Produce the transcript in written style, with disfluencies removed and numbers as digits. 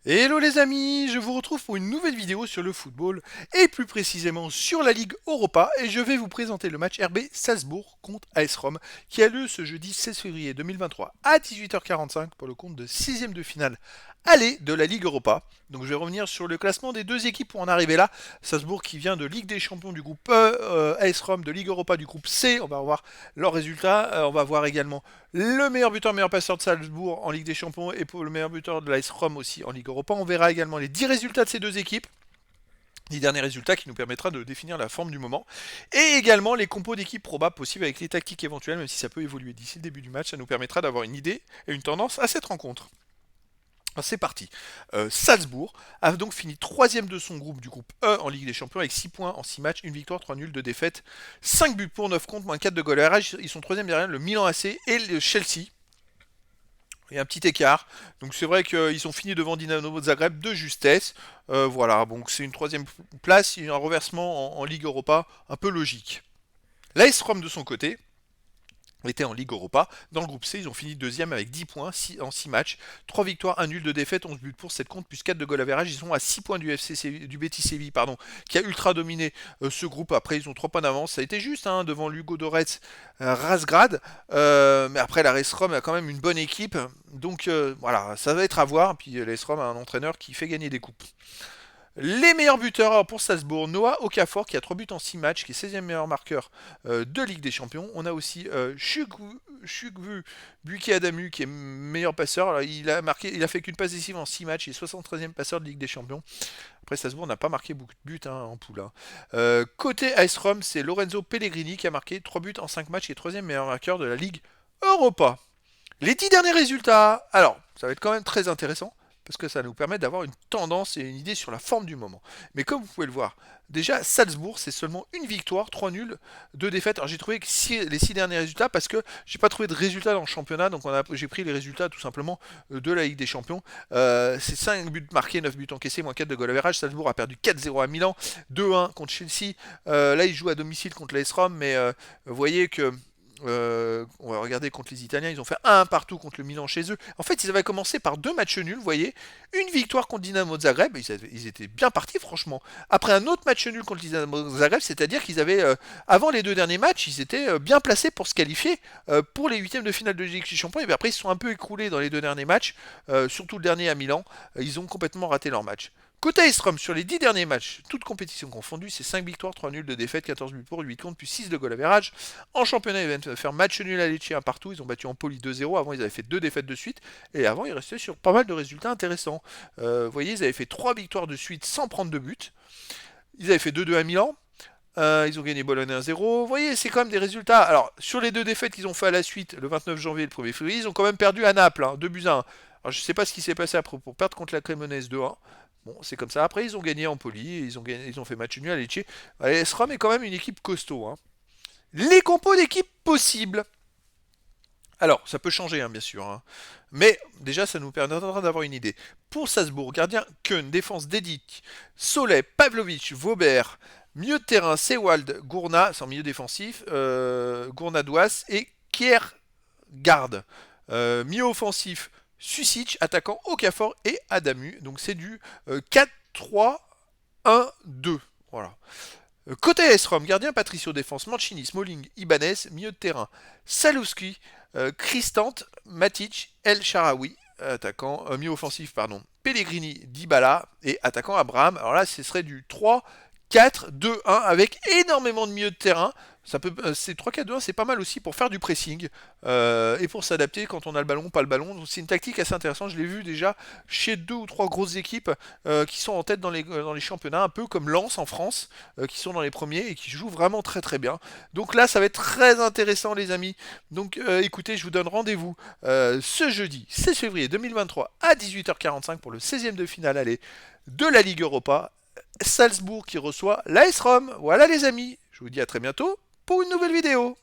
Hello les amis, je vous retrouve pour une nouvelle vidéo sur le football et plus précisément sur la Ligue Europa et je vais vous présenter le match RB Salzbourg contre AS Rome qui a lieu ce jeudi 16 février 2023 à 18h45 pour le compte de 6ème de finale aller de la Ligue Europa. Donc je vais revenir sur le classement des deux équipes pour en arriver là. Salzbourg qui vient de Ligue des Champions du groupe E, AS Rome de Ligue Europa du groupe C, on va voir leurs résultats, on va voir également le meilleur buteur, meilleur passeur de Salzbourg en Ligue des Champions et pour le meilleur buteur de l'AS Rome aussi en Ligue Europa. On verra également les 10 résultats de ces deux équipes. Les derniers résultats qui nous permettra de définir la forme du moment. Et également les compos d'équipes probables possibles avec les tactiques éventuelles, même si ça peut évoluer d'ici le début du match, ça nous permettra d'avoir une idée et une tendance à cette rencontre. C'est parti. Salzbourg a donc fini troisième de son groupe du groupe E en Ligue des Champions avec 6 points en 6 matchs, 1 victoire, 3 nuls, 2 défaites, 5 buts pour 9 contre, moins 4 de goal average. Ils sont troisième derrière le Milan AC et le Chelsea. Il y a un petit écart. Donc c'est vrai qu'ils ont fini devant Dinamo Zagreb de justesse. Voilà, donc c'est une troisième place, il y a un reversement en Ligue Europa un peu logique. L'AS Rome de son côté était en Ligue Europa. Dans le groupe C, ils ont fini deuxième avec 10 points en 6 matchs. 3 victoires, 1 nul, de défaites, 11 buts pour 7 comptes, plus 4 de goal average. Ils sont à 6 points du Betis Séville, qui a ultra dominé ce groupe. Après, ils ont 3 points d'avance. Ça a été juste devant Lugo Dorets, Razgrad. Mais après, la RS Rome a quand même une bonne équipe. Donc voilà, ça va être à voir. Puis la RS Rome a un entraîneur qui fait gagner des coupes. Les meilleurs buteurs pour Salzbourg, Noah Okafor qui a 3 buts en 6 matchs, qui est 16e meilleur marqueur de Ligue des Champions. On a aussi Chukwu Buki Adamu qui est meilleur passeur. Alors, il a fait qu'une passe décisive en 6 matchs, il est 73e passeur de Ligue des Champions. Après, Salzbourg n'a pas marqué beaucoup de buts en poule. Côté AS Rome, c'est Lorenzo Pellegrini qui a marqué 3 buts en 5 matchs et 3e meilleur marqueur de la Ligue Europa. Les 10 derniers résultats, alors ça va être quand même très intéressant parce que ça nous permet d'avoir une tendance et une idée sur la forme du moment. Mais comme vous pouvez le voir, déjà Salzbourg c'est seulement une victoire, 3 nuls, 2 défaites. Alors j'ai trouvé que les 6 derniers résultats parce que j'ai pas trouvé de résultats dans le championnat, donc j'ai pris les résultats tout simplement de la Ligue des Champions. C'est 5 buts marqués, 9 buts encaissés, moins 4 de goal average. Salzbourg a perdu 4-0 à Milan, 2-1 contre Chelsea. Là il joue à domicile contre l'AS Rome, mais vous voyez que on va regarder contre les Italiens, ils ont fait un partout contre le Milan chez eux. En fait, ils avaient commencé par 2 matchs nuls, vous voyez. Une victoire contre Dinamo Zagreb, ils étaient bien partis franchement. Après un autre match nul contre Dinamo Zagreb, c'est-à-dire qu'ils avaient, avant les 2 derniers matchs, ils étaient bien placés pour se qualifier pour les huitièmes de finale de Ligue des Champions. Et après, ils se sont un peu écroulés dans les 2 derniers matchs, surtout le dernier à Milan. Ils ont complètement raté leur match. Côté AS Rome, sur les 10 derniers matchs, toutes compétitions confondues, c'est 5 victoires, 3 nuls, de défaites, 14 buts pour, 8 contre, plus 6 de goal average. En championnat, ils viennent de faire match nul à Lecce, un partout. Ils ont battu Empoli 2-0. Avant, ils avaient fait 2 défaites de suite. Et avant, ils restaient sur pas mal de résultats intéressants. Vous voyez, ils avaient fait 3 victoires de suite sans prendre de but. Ils avaient fait 2-2 à Milan. Ils ont gagné Bologne 1-0. Vous voyez, c'est quand même des résultats. Alors, sur les 2 défaites qu'ils ont fait à la suite, le 29 janvier et le 1er février, ils ont quand même perdu à Naples, 2 buts à 1. Alors, je ne sais pas ce qui s'est passé après pour perdre contre la Cremonese 2-1. Bon, c'est comme ça. Après, ils ont gagné Empoli, ils ont fait match nul à Lecce. AS Rome est quand même une équipe costaud. Les compos d'équipe possibles. Alors, ça peut changer, bien sûr. Mais déjà, ça nous permettra d'avoir une idée. Pour Salzbourg, gardien Keun, défense Dedic, Solet, Pavlovic, Vaubert, milieu de terrain Sewald, Gourna, c'est en milieu défensif, Gournadouas et Kiergaard. Milieu offensif, Susic, attaquant Okafor et Adamu. Donc c'est du 4-3-1-2. Voilà. Côté AS Rome, gardien Patricio, défense Mancini, Smalling, Ibanez, milieu de terrain Salowski, Kristant, Matic, El Sharawi, attaquant, milieu offensif, pardon, Pellegrini, Dybala et attaquant Abraham. Alors là, ce serait du 3, 4, 2, 1 avec énormément de milieu de terrain. C'est 3, 4, 2, 1, c'est pas mal aussi pour faire du pressing et pour s'adapter quand on a le ballon ou pas le ballon. Donc c'est une tactique assez intéressante. Je l'ai vu déjà chez 2 ou 3 grosses équipes qui sont en tête dans les championnats, un peu comme Lens en France, qui sont dans les premiers et qui jouent vraiment très très bien. Donc là, ça va être très intéressant, les amis. Donc écoutez, je vous donne rendez-vous ce jeudi 16 février 2023 à 18h45 pour le 16e de finale aller de la Ligue Europa. Salzbourg qui reçoit l'AS Rome. Voilà les amis, je vous dis à très bientôt pour une nouvelle vidéo.